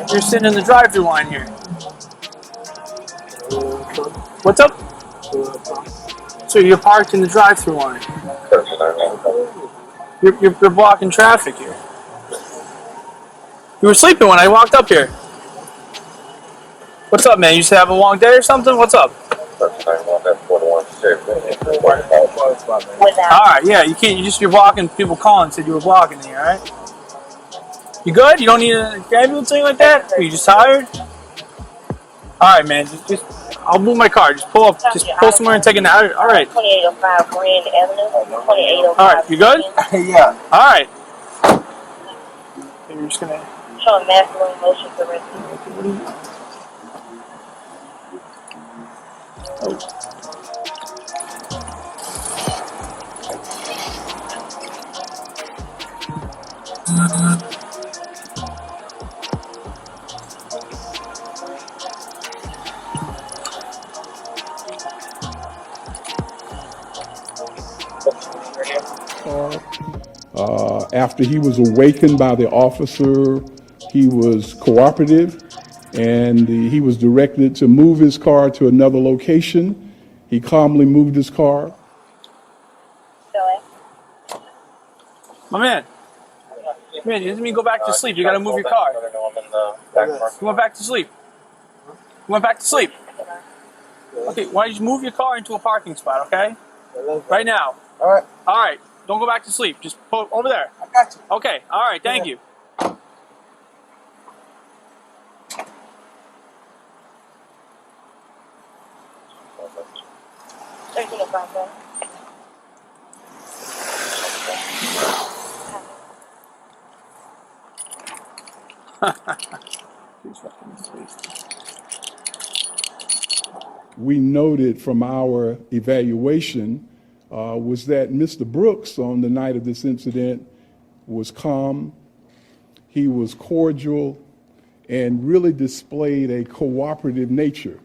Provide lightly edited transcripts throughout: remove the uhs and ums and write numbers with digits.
You're sitting in the drive-thru line here. What's up? So you're parked in the drive-thru line. You're blocking traffic here. You were sleeping when I walked up here. What's up, man? You just have a long day or something? What's up? Alright, yeah, you can't. You're blocking people calling. Said you were blocking me, alright? You good? You don't need an ambulance, thing like that? Are you just tired? Alright, man. Just I'll move my car. Just pull up. Just pull somewhere and take it out. Alright. 2805 Grand Avenue. 2805. Alright, you good? Yeah. Alright. You're just gonna. Showing masculine motion for rescue. After he was awakened by the officer, he was cooperative, and he was directed to move his car to another location. He calmly moved his car. My man. Man, you didn't go back to sleep. You gotta move your car. You went back to sleep. You went back to sleep. Okay, why don't you move your car into a parking spot, okay? Right now. Alright. Alright, don't go back to sleep. Just pull over there. I got you. Okay, alright, thank you. We noted from our evaluation was that Mr. Brooks, on the night of this incident, was calm, he was cordial, and really displayed a cooperative nature.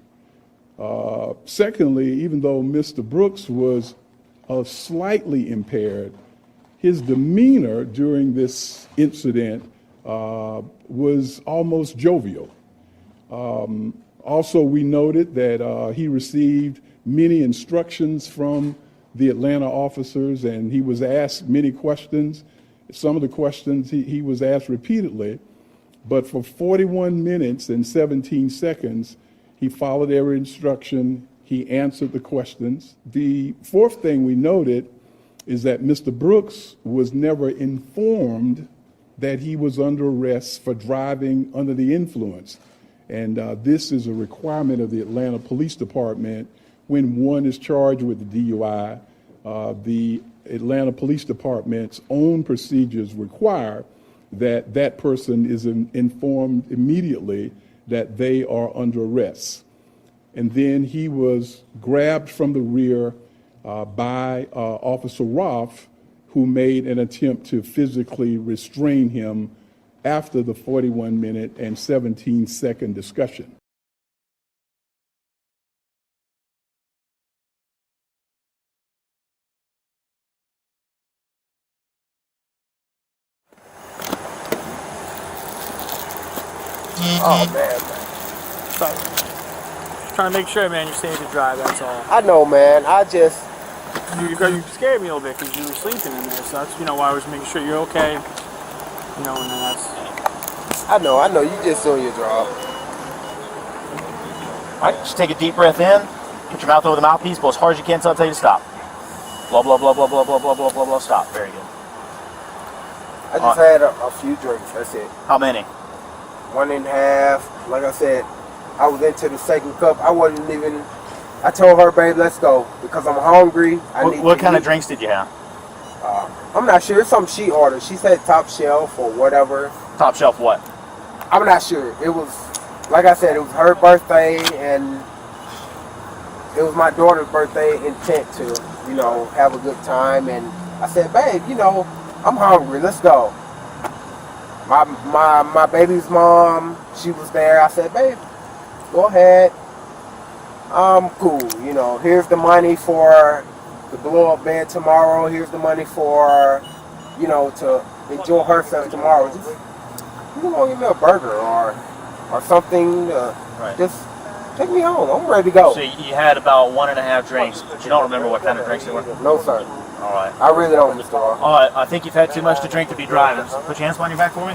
Secondly, even though Mr. Brooks was slightly impaired, his demeanor during this incident was almost jovial. Also, we noted that he received many instructions from the Atlanta officers, and he was asked many questions. Some of the questions he was asked repeatedly, but for 41 minutes and 17 seconds, he followed every instruction. He answered the questions. The fourth thing we noted is that Mr. Brooks was never informed that he was under arrest for driving under the influence. And this is a requirement of the Atlanta Police Department when one is charged with the DUI. The Atlanta Police Department's own procedures require that that person is informed immediately that they are under arrest. And then he was grabbed from the rear by Officer Roth, who made an attempt to physically restrain him after the 41-minute and 17-second discussion. Oh, man. So, just trying to make sure, man, you're safe to drive, that's all. I know, man. I just... You scared me a little bit because you were sleeping in there, so that's, why I was making sure you're okay. And then that's... I know. You just doing your job. All right, just take a deep breath in. Put your mouth over the mouthpiece. Blow as hard as you can until I tell you to stop. Blah, blah, blah, blah, blah, blah, blah, blah, blah, blah. Stop. Very good. I just had a few drinks. That's it. How many? 1.5. Like I said, I was into the second cup. I wasn't even. I told her, babe, let's go because I'm hungry. What kind of drinks did you have? I'm not sure. It's something she ordered. She said top shelf or whatever. Top shelf what? I'm not sure. It was, like I said, it was her birthday and it was my daughter's birthday intent to, you know, have a good time. And I said, babe, you know, I'm hungry. Let's go. My baby's mom, she was there. I said, babe, go ahead. I'm cool. You know, here's the money for the blow-up bed tomorrow. Here's the money for, you know, to enjoy herself tomorrow. Just, you know, give me a burger or something. Right. Just take me home. I'm ready to go. So you had about 1.5 drinks, but you don't remember what kind of drinks they were? No, sir. All right. I really don't, Mr. R. All right, I think you've had too much to drink to be driving. So put your hands behind your back for me.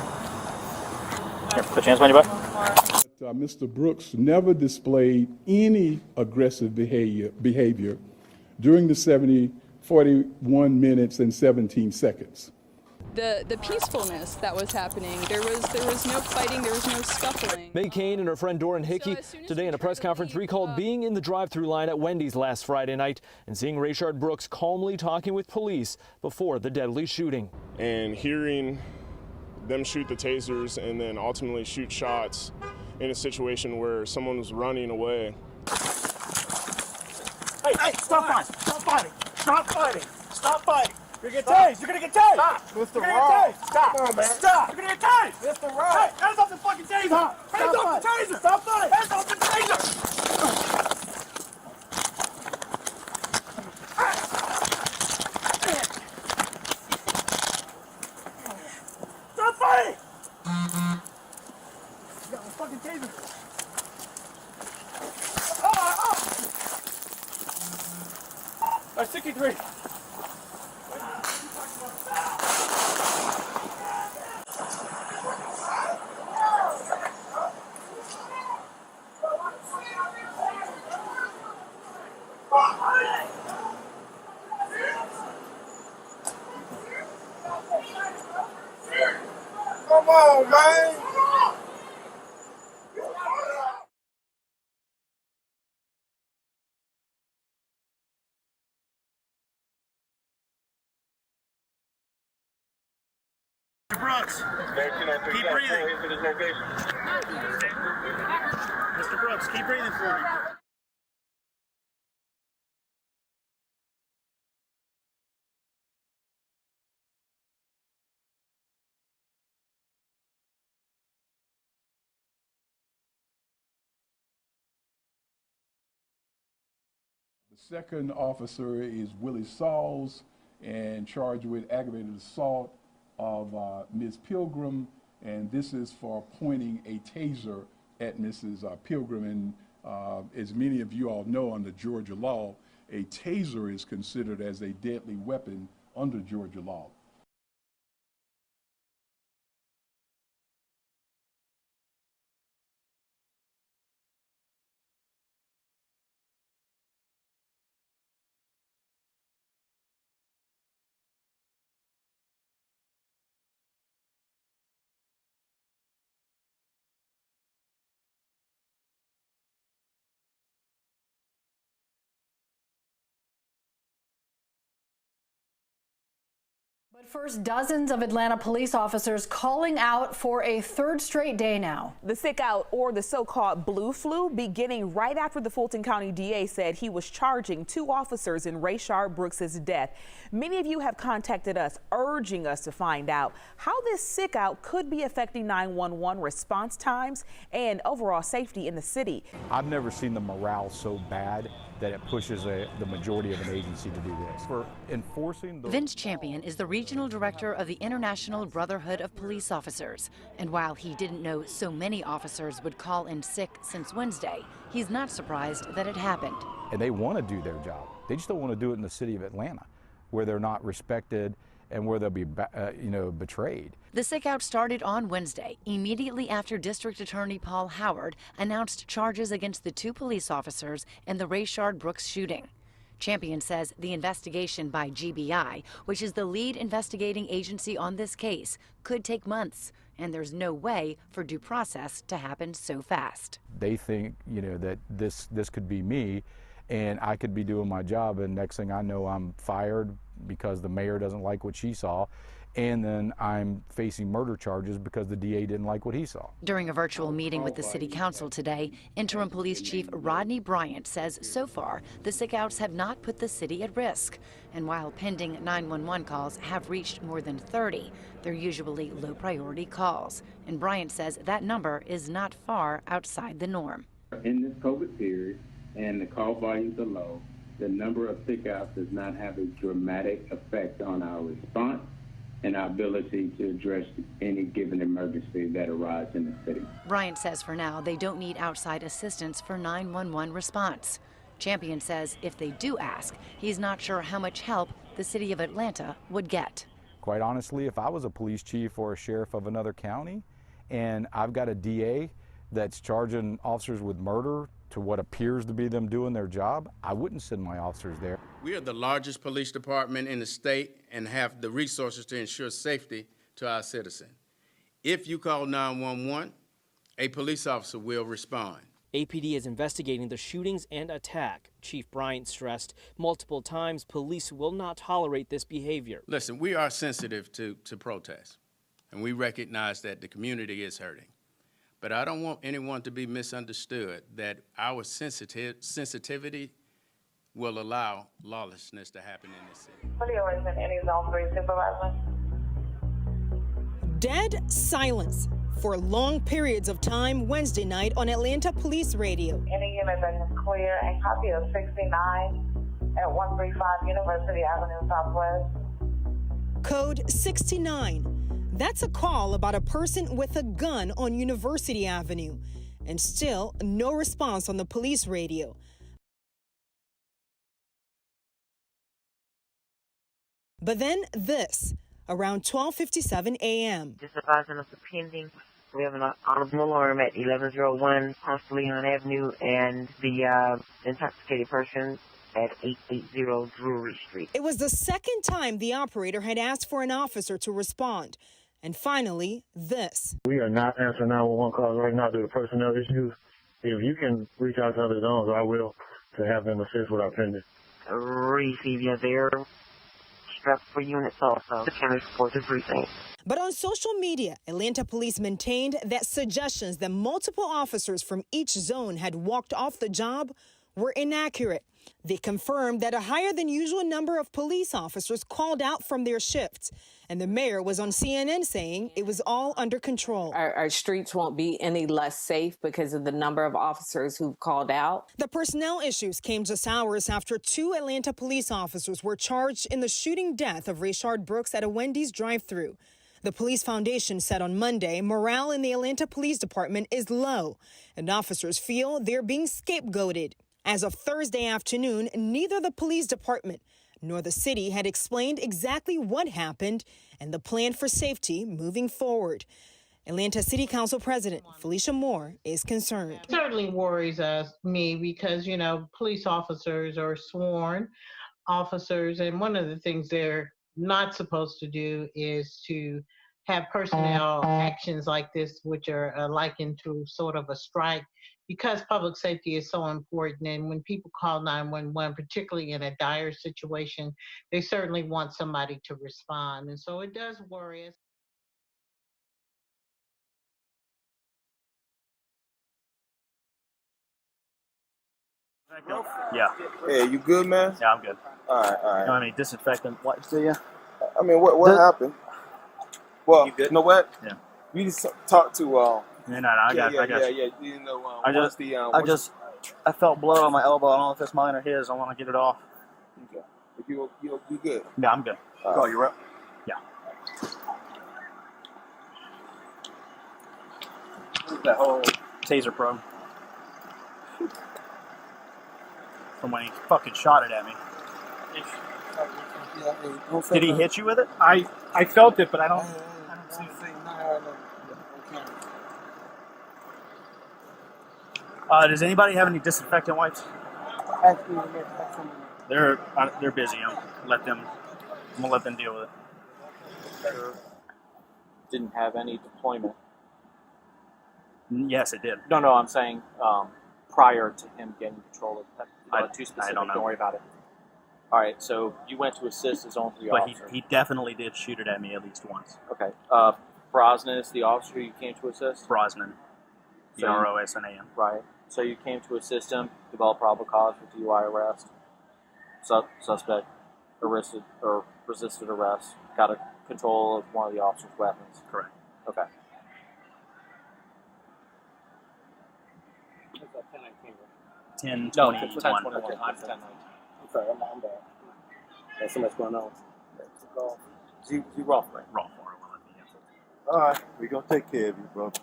Here, put your hands behind your back. Mr. Brooks never displayed any aggressive behavior during the 41 minutes and 17 seconds. The peacefulness that was happening, there was no fighting, there was no scuffling. May Kane and her friend Doran Hickey today in a press conference recalled being in the drive-through line at Wendy's last Friday night and seeing Rayshard Brooks calmly talking with police before the deadly shooting. And hearing them shoot the tasers and then ultimately shoot shots in a situation where someone was running away. Hey, stop fighting! Stop fighting! Stop fighting! Stop fighting! You're gonna get tased! You're gonna get tased! Stop, Mr. Raw. Stop! Come on, man. Stop! You're gonna get tased! Mr. Raw. Hey, hands off the fucking taser! Stop. Hands Stop off the fighting. taser! Stop fighting! Hands off the taser! Stop fighting! You got my fucking taser! All right, 63. Come on, man. Brooks, keep breathing. Mr. Brooks, keep breathing for me. The second officer is Willie Sauls and charged with aggravated assault of Ms. Pilgrim, and this is for pointing a taser at Mrs. Pilgrim. And as many of you all know, under Georgia law, a taser is considered as a deadly weapon under Georgia law. But first, dozens of Atlanta police officers calling out for a third straight day now. The sick out, or the so-called blue flu, beginning right after the Fulton County DA said he was charging 2 officers in Rayshard Brooks' death. Many of you have contacted us, urging us to find out how this sick out could be affecting 911 response times and overall safety in the city. I've never seen the morale so bad that it pushes the majority of an agency to do this. For enforcing the Vince Champion is the regional director of the International Brotherhood of Police Officers. And while he didn't know so many officers would call in sick since Wednesday, he's not surprised that it happened. And they want to do their job. They just don't want to do it in the city of Atlanta, where they're not respected and where they'll be, betrayed. The sick-out started on Wednesday, immediately after District Attorney Paul Howard announced charges against the 2 police officers in the Rayshard Brooks shooting. Champion says the investigation by GBI, which is the lead investigating agency on this case, could take months, and there's no way for due process to happen so fast. They think, that this could be me, and I could be doing my job, and next thing I know, I'm fired because the mayor doesn't like what she saw, and then I'm facing murder charges because the DA didn't like what he saw. During a virtual meeting with the City Council today, Interim Police Chief Rodney Bryant says so far the sick-outs have not put the city at risk. And while pending 911 calls have reached more than 30, they're usually low-priority calls. And Bryant says that number is not far outside the norm. In this COVID period, and the call volumes are low, the number of sick-outs does not have a dramatic effect on our response and our ability to address any given emergency that arises in the city. Bryant says for now they don't need outside assistance for 911 response. Champion says if they do ask, he's not sure how much help the city of Atlanta would get. Quite honestly, if I was a police chief or a sheriff of another county and I've got a DA that's charging officers with murder to what appears to be them doing their job, I wouldn't send my officers there. We are the largest police department in the state and have the resources to ensure safety to our citizens. If you call 911, a police officer will respond. APD is investigating the shootings and attack. Chief Bryant stressed multiple times police will not tolerate this behavior. Listen, we are sensitive to protests, and we recognize that the community is hurting. But I don't want anyone to be misunderstood that our sensitivity will allow lawlessness to happen in this city. What is in any zone 3 supervisor? Dead silence for long periods of time Wednesday night on Atlanta Police Radio. Any unit that is clear and copy of 69 at 135 University Avenue Southwest. Code 69. That's a call about a person with a gun on University Avenue. And still no response on the police radio. But then this, around 12:57 a.m. Just advising us of pending. We have an honorable alarm at 1101 Ponce de Leon Avenue and the intoxicated person at 880 Drury Street. It was the second time the operator had asked for an officer to respond. And finally, this. We are not answering 911 calls right now due to personnel issues. If you can reach out to other zones, I will, to have them assist with our pending. Receive you there. Strapped for units also. The county support the precinct. But on social media, Atlanta police maintained that suggestions that multiple officers from each zone had walked off the job were inaccurate. They confirmed that a higher than usual number of police officers called out from their shifts. And the mayor was on CNN saying it was all under control. Our streets won't be any less safe because of the number of officers who've called out. The personnel issues came just hours after 2 Atlanta police officers were charged in the shooting death of Rayshard Brooks at a Wendy's drive-thru. The Police Foundation said on Monday morale in the Atlanta Police Department is low, and officers feel they're being scapegoated. As of Thursday afternoon, neither the police department nor the city had explained exactly what happened and the plan for safety moving forward. Atlanta City Council President Felicia Moore is concerned. It certainly worries me because, police officers are sworn officers, and one of the things they're not supposed to do is to have personnel actions like this, which are likened to sort of a strike, because public safety is so important. And when people call 911, particularly in a dire situation, they certainly want somebody to respond. And so it does worry us. Yeah. Hey, you good, man? Yeah, I'm good. All right. You don't have any disinfectant wipes, do you? I mean, what happened? Well, you know what? Yeah. We just talked to. I got you. You know, I felt blood on my elbow. I don't know if it's mine or his. I want to get it off. Okay. If you good? Yeah, I'm good. Oh, you up? Yeah. That whole Taser Pro. From when he fucking shot it at me. Did he hit you with it? I felt it, but I don't see it. Does anybody have any disinfectant wipes? They're busy. I'm gonna let them deal with it. Didn't have any deployment. Yes, it did. No, I'm saying prior to him getting control of that. Too specific. I don't know. Don't worry about it. All right, so you went to assist his own three officers. But he definitely did shoot it at me at least once. Okay. Brosnan is the officer you came to assist? Brosnan. B-R-O-S-N-A-N. Right. So you came to assist him, develop probable cause for DUI arrest. Suspect arrested or resisted arrest. Got a control of one of the officer's weapons. Correct. Okay. It's at 10:19. 10:21. No, 10:21. Okay. I'm 10:19. I'm sorry, I'm bad. There's so much going on. You rough, right? Rough. All right, we're going to take care of you, brother.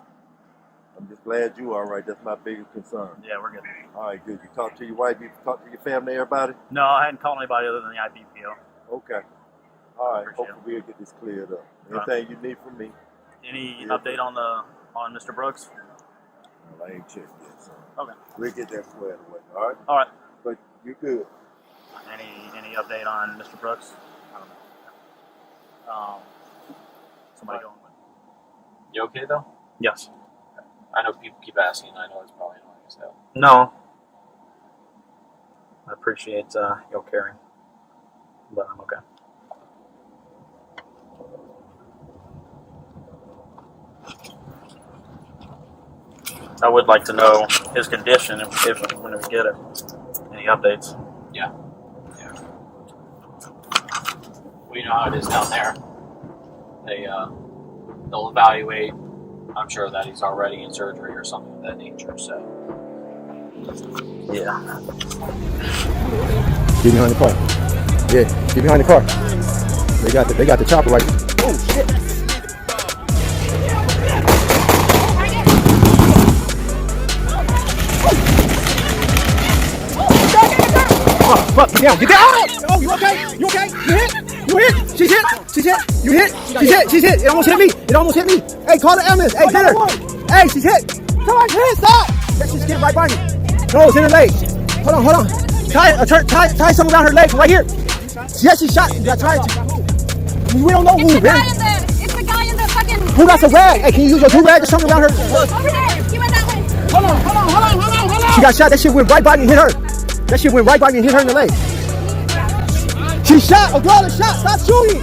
I'm just glad you all right. That's my biggest concern. Yeah, we're good. All right, good. You talk to your wife, you talk to your family, everybody? No, I hadn't called anybody other than the IPPO. Okay. All right, hopefully we'll get this cleared up. Anything you need from me? Any update on Mr. Brooks? Well, I ain't checked yet, so Okay. we'll get that squared away, all right? All right. But you good. Any update on Mr. Brooks? I don't know. Somebody going with. You okay though? Yes. I know people keep asking. I know it's probably annoying as hell. No. I appreciate your caring, but I'm okay. I would like to know his condition if when we get it. Any updates? Yeah. We know how it is down there. They'll evaluate. I'm sure that he's already in surgery or something of that nature. So. Yeah. Get behind the car. Yeah, get behind the car. They got the chopper right. Oh shit. Fuck, get down, get down! Oh, you okay? You okay? You hit? You hit? She's hit? She's hit? You hit? She's hit? She's hit? It almost hit me! It almost hit me! Hey, call the ambulance! Hey, get her! Hey, she's hit! Come on, hit! Stop! She's getting right by me. No, it's in her leg. Hold on. Tie something around her leg right here. Yes, she's shot. You gotta tie it. We don't know who. It's the guy in the fucking. Who got some rag? Hey, can you use your 2 rag or something around her? Over there. He went that way. Hold on. She got shot. That shit went right by me and hit her. That shit went right by me and hit her in the leg. She shot. A girl is shot. Stop shooting.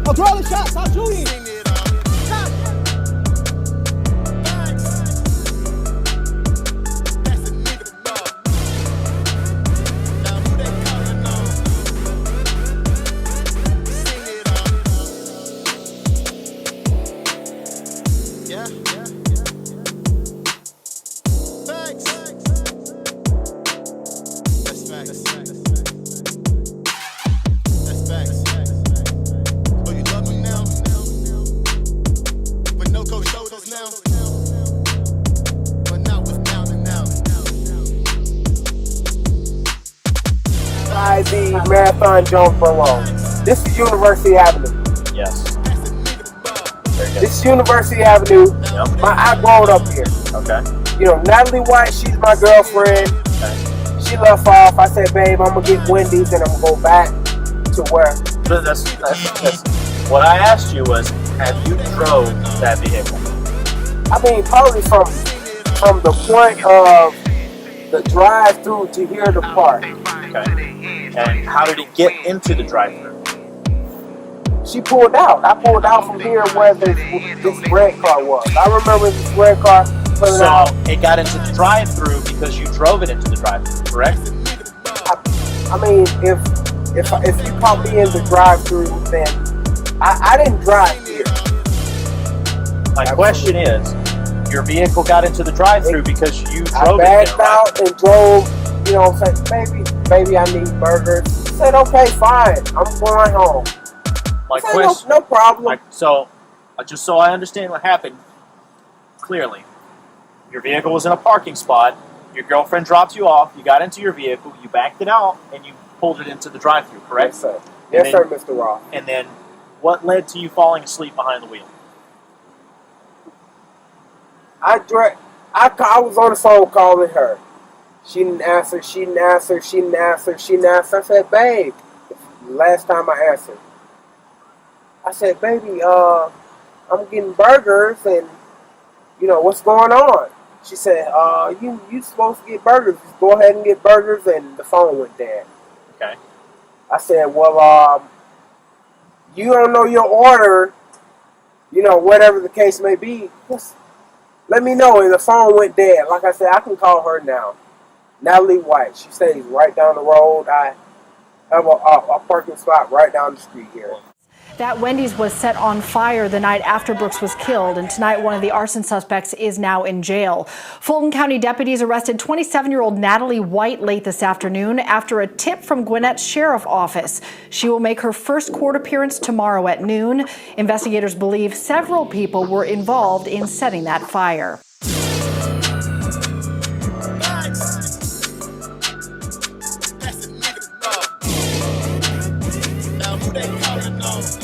A girl is shot. Stop shooting. the Marathon Jones Burlow. This is University Avenue. Yes. This is University Avenue. Yep. I grew up here. Okay. You know, Natalie White, she's my girlfriend. Okay. She left off. I said, babe, I'm going to get Wendy's and I'm going to go back to where. But that's what I asked you was, have you drove that vehicle? I mean, probably from the point of the drive-through to here to park. Okay. And how did he get into the drive-through? She pulled out. I pulled out from here where this red car was. I remember this red car. So it got into the drive-through because you drove it into the drive-through, correct? I mean, if you caught me in the drive-through, then I didn't drive here. My question is, your vehicle got into the drive-through because you drove it I backed there, right? out and drove, you know what I'm saying, baby, I need burgers. I said, okay, fine, I'm going home. My question, no problem. Just so I understand what happened clearly, your vehicle was in a parking spot, your girlfriend dropped you off, you got into your vehicle, you backed it out, and you pulled it into the drive-thru, correct? Yes, sir. Yes, sir, Mr. Ross. And then what led to you falling asleep behind the wheel? I was on the phone calling her. She didn't answer. She didn't answer. She didn't answer. She didn't answer. I said, babe. Last time I answered, I said, baby, I'm getting burgers, and you know what's going on. She said, you supposed to get burgers. Just go ahead and get burgers, and the phone went dead. Okay. I said, well, you don't know your order. You know, whatever the case may be. Just let me know. And the phone went dead. Like I said, I can call her now. Natalie White. She stays right down the road. I have a parking spot right down the street here. That Wendy's was set on fire the night after Brooks was killed, and tonight one of the arson suspects is now in jail. Fulton County deputies arrested 27-year-old Natalie White late this afternoon after a tip from Gwinnett's Sheriff's Office. She will make her first court appearance tomorrow at noon. Investigators believe several people were involved in setting that fire. Now who they calling on?